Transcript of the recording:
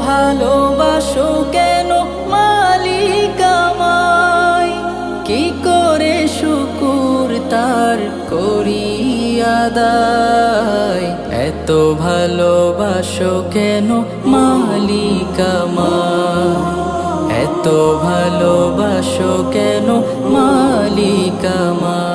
ভালোবাসো কেন মালিক আমায়? কি করে শুকুর তার করি আদায়? এত ভালোবাসো কেন মালিক আমায়? এত ভালোবাসো কেন মালিক আমায়?